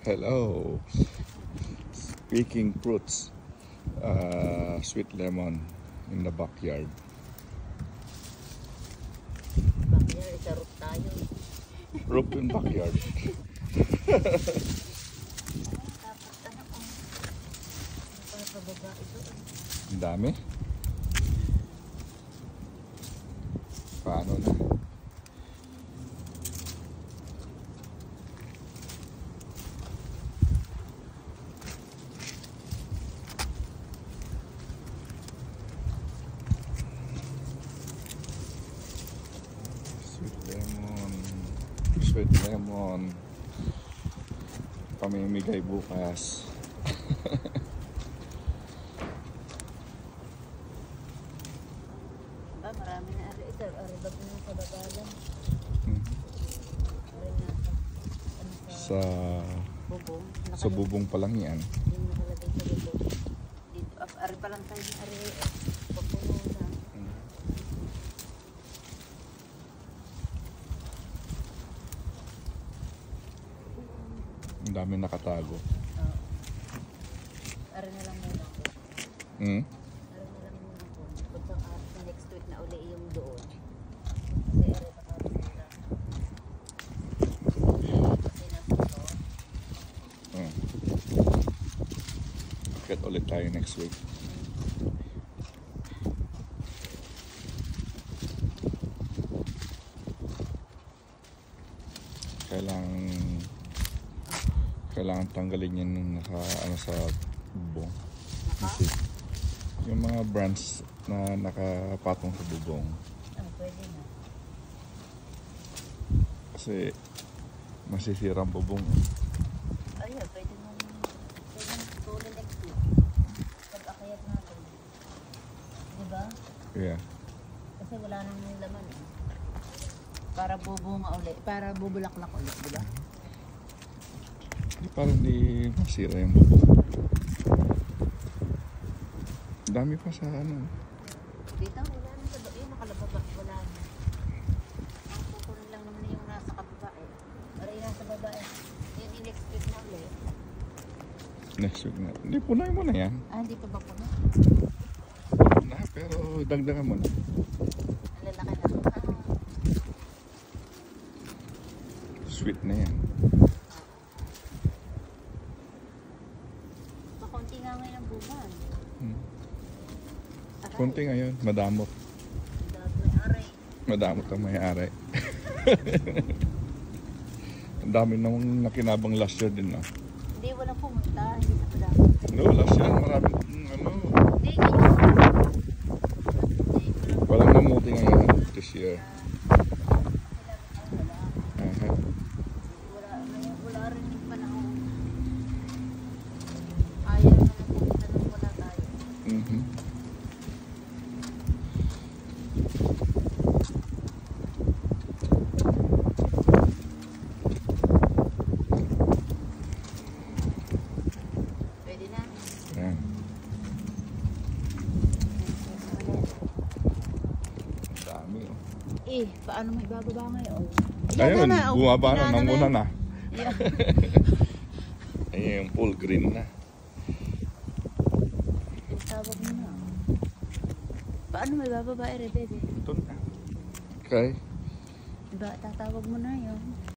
Hello. Picking fruits. Sweet lemon in the backyard. Backyard, sarap tayo. Roof in backyard. Tapos ano kung para pababa ito. Ang dami. Paano na? Sweet lemon. Pamimigay bukas. Marami na ari ito. Ari ba na sa babalan? Ari na sa bubong. Sa bubong pa lang yan. Yung nakalagay sa bubong. Dito, ari pa lang tayo ng ari. Papuno na. Ang dami nakatago. Ari na lang muna ako. Hmm? Ari na lang muna ako. Pagka sa next week na uli yung doon. Kasi ari pa kami nila. Kasi nasa to. Akit ulit tayo next week. Kailangan tanggalin yan naka ano sa bubong. Kasi yung mga branch na nakapatong sa bubong. Pwede na. Kasi masisira ang bubong. Ay, pwede nang tuloy next week. Pag-akayat natin. Diba? Yeah. Kasi wala nang laman eh. Para bubunga ulit. Para bubulaklak ulit, diba? Para hindi masira yung bubong. Dami pa sa ano. Dito, wala na sa doon. Nakalababa. Wala na. Ang kukunin lang naman yung nasa kababa eh. Para yung nasa baba eh. Yun yung next week na ulit. Next week na. Hindi, punay mo na yan. Hindi pa ba po na? Na, pero dagdagan mo na. Ang lalaki na. Sweet na yan. Pakunti nga ngayon ang buwan. Kunti ngayon, madamot. Madamot ang may-ari. Ang dami nang nakinabang last year din, no? Hindi, walang pumunta. Hindi sa padamot. No, last year, marami ano. Hindi, ngayon. Walang namuti ngayon this year. Wala rin yung panahon. Ayaw na pumunta nung wala tayo. Pwede na. Yan. Dami, oh. Paano may bababa ngayon? Ayun, bumaba na, nanguna na. Yeah. Ayun, full green na. Tawag mo na. Paano may bababa, bebe? Ito na. Okay. Diba, tatawag mo na yun.